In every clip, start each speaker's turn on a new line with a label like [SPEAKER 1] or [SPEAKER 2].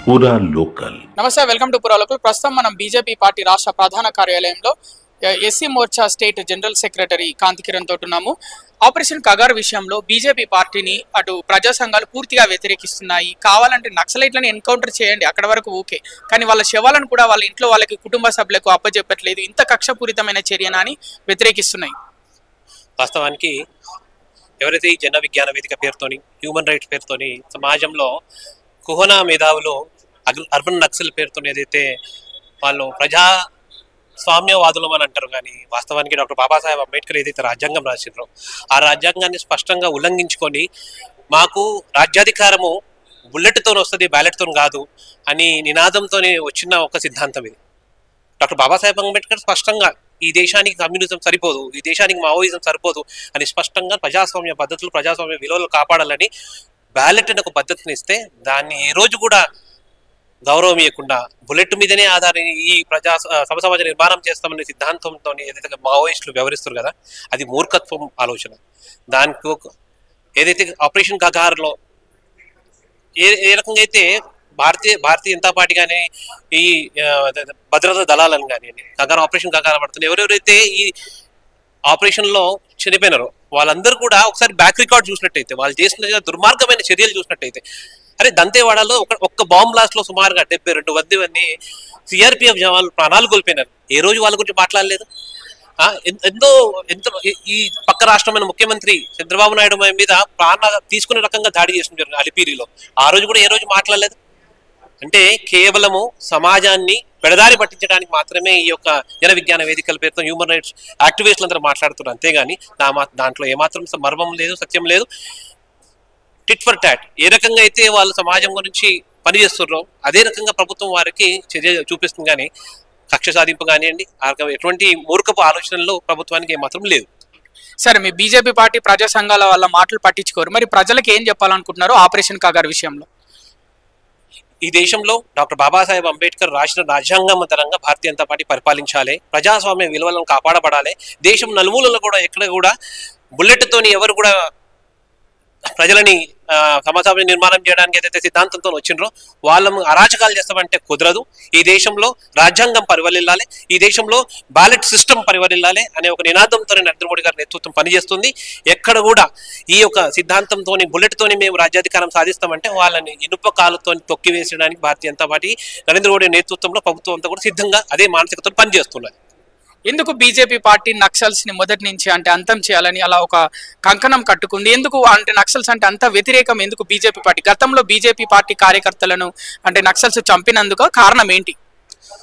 [SPEAKER 1] पूरा लोकल।
[SPEAKER 2] నమస్తే, welcome to పురా లోకల్. ప్రస్తుతం మనం బీజేపీ పార్టీ రాష్ట్ర ప్రధాన కార్యాలయంలో SC Morcha state general secretary Kanti Kiran తోటి ఉన్నాము. ఆపరేషన్ కగార్ విషయంలో బీజేపీ పార్టీని అటు ప్రజా సంఘాలు పూర్తిగా వ్యతిరేకిస్తున్నాయి. కావాలంటే నక్సలైట్లను ఎన్కౌంటర్ చేయండి, అక్కడ వరకు ఓకే, కానీ వాళ్ళ శవాలను కూడా వాళ్ళ ఇంట్లో వాళ్ళకి కుటుంబ సభ్యులకు అప్పచెప్పట్లేదు. ఇంత కక్షపూరితమైన చర్యన అని వ్యతిరేకిస్తున్నాయి.
[SPEAKER 3] వాస్తవానికి ఎవరైతే ఈ జన విజ్ఞాన వేదిక పేరుతోని, హ్యూమన్ రైట్స్ పేరుతోని సమాజంలో కుహనా మేధావులు అర్బన్ నక్సల్ పేరుతో ఏదైతే వాళ్ళు ప్రజాస్వామ్యవాదులం అని అంటారు, కానీ వాస్తవానికి డాక్టర్ బాబాసాహెబ్ అంబేద్కర్ ఏదైతే రాజ్యాంగం రాసినారో ఆ రాజ్యాంగాన్ని స్పష్టంగా ఉల్లంఘించుకొని మాకు రాజ్యాధికారము బుల్లెట్తో వస్తుంది, బ్యాలెట్తో కాదు అని నినాదంతో వచ్చిన ఒక సిద్ధాంతం ఇది. డాక్టర్ బాబాసాహెబ్ అంబేద్కర్ స్పష్టంగా ఈ దేశానికి కమ్యూనిజం సరిపోదు, ఈ దేశానికి మావోయిజం సరిపోదు అని స్పష్టంగా ప్రజాస్వామ్య పద్ధతులు, ప్రజాస్వామ్య విలువలు కాపాడాలని బ్యాలెట్ అనే ఒక పద్ధతిని ఇస్తే దాన్ని ఏ రోజు కూడా గౌరవం ఇవ్వకుండా బుల్లెట్ మీదనే ఆధారం ఈ సమాజ నిర్మాణం చేస్తామనే సిద్ధాంతంతో ఏదైతే మావోయిస్టులు వ్యవహరిస్తారు కదా, అది మూర్ఖత్వం ఆలోచన. దానికి ఏదైతే ఆపరేషన్ కగార్లో ఏ రకంగా అయితే భారతీయ జనతా పార్టీ కానీ ఈ భద్రతా దళాలను కానీ కగార్ ఆపరేషన్ కగార్ పడుతుంది, ఎవరెవరైతే ఈ ఆపరేషన్లో చనిపోయినారో వాళ్ళందరూ కూడా ఒకసారి బ్యాక్ రికార్డ్ చూసినట్టయితే, వాళ్ళు చేసిన దుర్మార్గమైన చర్యలు చూసినట్టయితే, అరే దంతేవాడలో ఒక్క బాంబ్ బ్లాస్ట్ లో సుమారుగా 72 మంది సిఆర్పిఎఫ్ జవాన్లు ప్రాణాలు కోల్పోయినారు. ఏ రోజు వాళ్ళ గురించి మాట్లాడలేదు. ఎంతో ఈ పక్క రాష్ట్రమైన ముఖ్యమంత్రి చంద్రబాబు నాయుడు మీద ప్రాణ తీసుకునే రకంగా దాడి చేసిన జరిగింది అలిపిరిలో, ఆ రోజు కూడా ఏ రోజు మాట్లాడలేదు. అంటే కేవలము సమాజాన్ని పెడదారి పట్టించడానికి మాత్రమే ఈ యొక్క జన విజ్ఞాన వేదికల పేరుతో హ్యూమన్ రైట్స్ యాక్టివిస్టులు అందరూ మాట్లాడుతున్నారు, అంతేగాని దాంట్లో ఏమాత్రం మర్మం లేదు, సత్యం లేదు. టిట్ ఫర్ టాట్ ఏ రకంగా అయితే వాళ్ళు సమాజం గురించి పనిచేస్తున్నారో అదే రకంగా ప్రభుత్వం వారికి చర్య చూపిస్తుంది, కానీ కక్ష సాధింపు కానివ్వండి ఎటువంటి మూర్ఖపు ఆలోచనలు ప్రభుత్వానికి ఏమాత్రం లేదు.
[SPEAKER 2] సరే, మీ బీజేపీ పార్టీ ప్రజా సంఘాల వల్ల మాటలు పట్టించుకోరు, మరి ప్రజలకు ఏం చెప్పాలనుకుంటున్నారు ఆపరేషన్ కగార్ విషయంలో?
[SPEAKER 3] ఈ దేశంలో డాక్టర్ బాబాసాహెబ్ అంబేద్కర్ రాసిన రాజ్యాంగంతరంగా భారతీయ జనతా పార్టీ పరిపాలించాలి, ప్రజాస్వామ్య విలువలను కాపాడబడాలి. దేశం నలుమూలలో కూడా ఎక్కడ కూడా బుల్లెట్తోని ఎవరు కూడా ప్రజలని సమాజాన్ని నిర్మాణం చేయడానికి ఏదైతే సిద్ధాంతంతో వచ్చిండ్రో వాళ్ళము అరాచకాలు చేస్తామంటే కుదరదు. ఈ దేశంలో రాజ్యాంగం పరివలిల్లాలి, ఈ దేశంలో బ్యాలెట్ సిస్టమ్ పరివలిల్లాలి అనే ఒక నినాదంతో నరేంద్ర మోడీ గారి నేతృత్వం పనిచేస్తుంది. ఎక్కడ కూడా ఈ యొక్క సిద్ధాంతంతో బుల్లెట్తోని మేము రాజ్యాధికారం సాధిస్తామంటే వాళ్ళని ఇనుప కాలుతో తొక్కివేసడానికి భారతీయ జనతా పార్టీ నరేంద్ర మోడీ నేతృత్వంలో ప్రభుత్వం అంతా కూడా సిద్ధంగా అదే మానసికతో పనిచేస్తున్నది.
[SPEAKER 2] ఎందుకు బీజేపీ పార్టీ నక్సల్స్ ని మొదటి నుంచి అంటే అంతం చేయాలని అలా ఒక కంకణం కట్టుకుంది? ఎందుకు అంటే నక్సల్స్ అంటే అంత వ్యతిరేకం ఎందుకు బీజేపీ పార్టీ? గతంలో బీజేపీ పార్టీ కార్యకర్తలను అంటే నక్సల్స్ చంపినందుకు కారణం ఏంటి?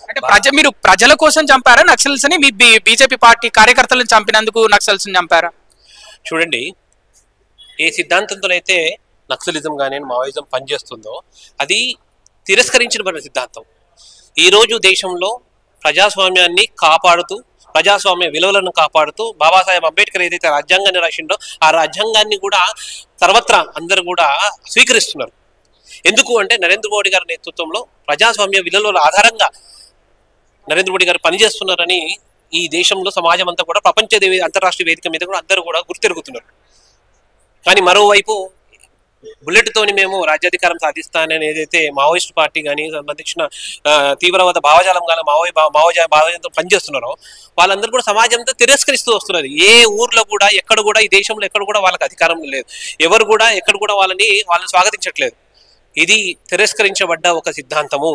[SPEAKER 2] అంటే మీరు ప్రజల కోసం చంపారా నక్సల్స్ ని? మీ బీజేపీ పార్టీ కార్యకర్తలను చంపినందుకు నక్సల్స్ ని చంపారా?
[SPEAKER 3] చూడండి, ఏ సిద్ధాంతంతో అయితే నక్సలిజం కానీ మావోయిజం పనిచేస్తుందో అది తిరస్కరించిన సిద్ధాంతం. ఈరోజు దేశంలో ప్రజాస్వామ్యాన్ని కాపాడుతూ, ప్రజాస్వామ్య విలువలను కాపాడుతూ బాబాసాహెబ్ అంబేద్కర్ ఏదైతే రాజ్యాంగాన్ని రాసిండో ఆ రాజ్యాంగాన్ని కూడా సర్వత్రా అందరూ కూడా స్వీకరిస్తున్నారు. ఎందుకు అంటే నరేంద్ర మోడీ గారి నేతృత్వంలో ప్రజాస్వామ్య విలువల ఆధారంగా నరేంద్ర మోడీ గారు పనిచేస్తున్నారని ఈ దేశంలో సమాజం అంతా కూడా ప్రపంచ అంతర్రాష్ట్రీయ వేదిక మీద కూడా అందరూ కూడా గుర్తెరుగుతున్నారు. కానీ మరోవైపు బుల్లెట్తోని మేము రాజ్యాధికారం సాధిస్తానని ఏదైతే మావోయిస్ట్ పార్టీ కానీ సంబంధించిన తీవ్రవాద భావజాలం కానీ భావజాలంతో పనిచేస్తున్నారో వాళ్ళందరూ కూడా సమాజంతో తిరస్కరిస్తూ వస్తున్నారు. ఏ ఊర్లో కూడా ఎక్కడ కూడా ఈ దేశంలో ఎక్కడ కూడా వాళ్ళకి అధికారం లేదు, ఎవరు కూడా ఎక్కడ కూడా వాళ్ళని స్వాగతించట్లేదు. ఇది తిరస్కరించబడ్డ ఒక సిద్ధాంతము,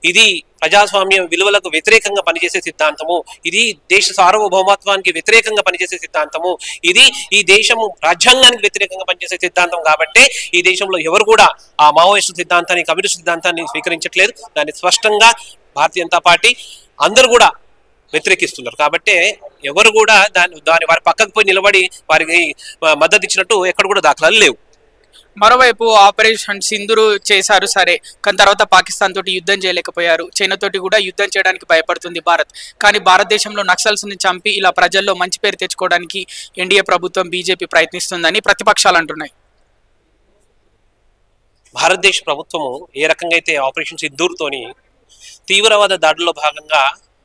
[SPEAKER 3] ఇది ప్రజాస్వామ్య విలువలకు వ్యతిరేకంగా పనిచేసే సిద్ధాంతము, ఇది దేశ సార్వభౌమత్వానికి వ్యతిరేకంగా పనిచేసే సిద్ధాంతము, ఇది ఈ దేశము రాజ్యాంగానికి వ్యతిరేకంగా పనిచేసే సిద్ధాంతం. కాబట్టి ఈ దేశంలో ఎవరు కూడా ఆ మావోయిస్టు సిద్ధాంతాన్ని, కమ్యూనిస్ట్ సిద్ధాంతాన్ని స్వీకరించట్లేదు. దాన్ని స్పష్టంగా భారతీయ జనతా పార్టీ అందరూ కూడా వ్యతిరేకిస్తున్నారు. కాబట్టి ఎవరు కూడా దాని వారి పక్కకు పోయి నిలబడి వారికి మద్దతు ఇచ్చినట్టు ఎక్కడ కూడా దాఖలాలు లేవు.
[SPEAKER 2] మరోవైపు ఆపరేషన్ సింధూరు చేశారు సరే, కానీ తర్వాత పాకిస్తాన్ తోటి యుద్ధం చేయలేకపోయారు, చైనా తోటి కూడా యుద్ధం చేయడానికి భయపడుతుంది భారత్. కానీ భారతదేశంలో నక్సల్స్ ని చంపి ఇలా ప్రజల్లో మంచి పేరు తెచ్చుకోవడానికి ఎన్డీఏ ప్రభుత్వం బీజేపీ ప్రయత్నిస్తుందని ప్రతిపక్షాలు అంటున్నాయి.
[SPEAKER 3] భారతదేశ ప్రభుత్వము ఏ రకంగా అయితే ఆపరేషన్ సింధూర్తోని తీవ్రవాద దాడుల్లో భాగంగా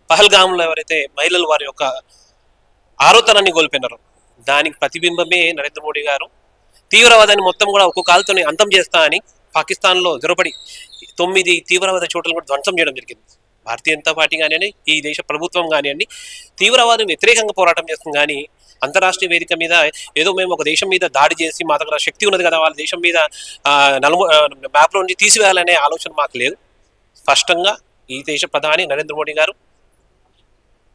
[SPEAKER 3] పహల్గామ్లో ఎవరైతే మహిళలు వారి యొక్క ఆరోతనాన్ని కోల్పోయినారో దానికి ప్రతిబింబమే నరేంద్ర మోడీ గారు తీవ్రవాదాన్ని మొత్తం కూడా ఒక్కొక్క కాలుతోనే అంతం చేస్తా అని పాకిస్తాన్లో జొరబడి 9 తీవ్రవాద చోట్లను కూడా ధ్వంసం చేయడం జరిగింది. భారతీయ జనతా పార్టీ కానివ్వండి, ఈ దేశ ప్రభుత్వం కానివ్వండి, తీవ్రవాదం వ్యతిరేకంగా పోరాటం చేస్తుంది. కానీ అంతరాష్ట్రీయ వేదిక మీద ఏదో మేము ఒక దేశం మీద దాడి చేసి మా దగ్గర శక్తి ఉన్నది కదా, వాళ్ళ దేశం మీద మ్యాప్లో నుంచి తీసివేయాలనే ఆలోచన మాకు లేదు. స్పష్టంగా ఈ దేశ ప్రధాని నరేంద్ర మోడీ గారు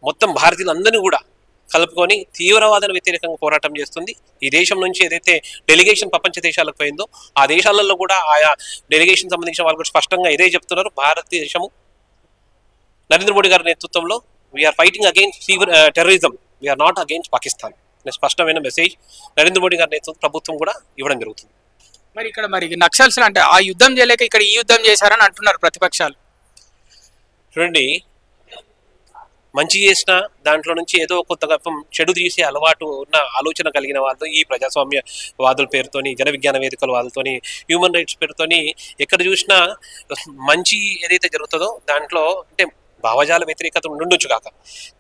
[SPEAKER 3] మొత్తం భారతీయులందరినీ కూడా కలుపుకొని తీవ్రవాదానికి వ్యతిరేకంగా పోరాటం చేస్తుంది. ఈ దేశం నుంచి ఏదైతే డెలిగేషన్ ప్రపంచ దేశాలకు పోయిందో ఆ దేశాలలో కూడా ఆయా డెలిగేషన్ సంబంధించిన వాళ్ళు కూడా స్పష్టంగా ఇదే చెప్తున్నారు. భారతదేశము నరేంద్ర మోడీ గారి నేతృత్వంలో we are fighting against terrorism, we are not against Pakistan అనే స్పష్టమైన మెసేజ్ నరేంద్ర మోడీ గారి నేతృత్వం ప్రభుత్వం కూడా ఇవ్వడం జరుగుతుంది.
[SPEAKER 2] మరి నక్సల్స్ అంటే ఆ యుద్ధం చేయలేక ఇక్కడ ఈ యుద్ధం చేశారని అంటున్నారు ప్రతిపక్షాలు.
[SPEAKER 3] చూడండి, మంచి చేసిన దాంట్లో నుంచి ఏదో కొత్తగా చెడు తీసే అలవాటు ఉన్న ఆలోచన కలిగిన వాళ్ళు ఈ ప్రజాస్వామ్య వాదుల పేరుతోని, జన విజ్ఞాన వేదికల వాదులతోని, హ్యూమన్ రైట్స్ పేరుతోని ఎక్కడ చూసినా మంచి ఏదైతే జరుగుతుందో దాంట్లో అంటే భావజాల వ్యతిరేకత ఉండొచ్చు కాక,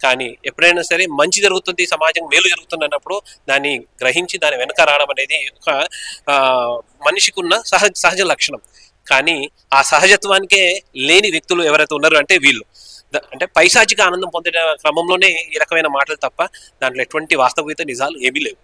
[SPEAKER 3] కానీ ఎప్పుడైనా సరే మంచి జరుగుతుంది, సమాజం మేలు జరుగుతుంది అన్నప్పుడు దాన్ని గ్రహించి దాని వెనక రావడం అనేది ఒక మనిషికి ఉన్న సహజ లక్షణం. కానీ ఆ సహజత్వానికే లేని వ్యక్తులు ఎవరైతే ఉన్నారో అంటే వీళ్ళు అంటే పైశాచిక ఆనందం పొందే క్రమంలోనే ఈ రకమైన మాటలు తప్ప దాంట్లో ఎటువంటి వాస్తవికత నిజాలు ఏమీ లేవు.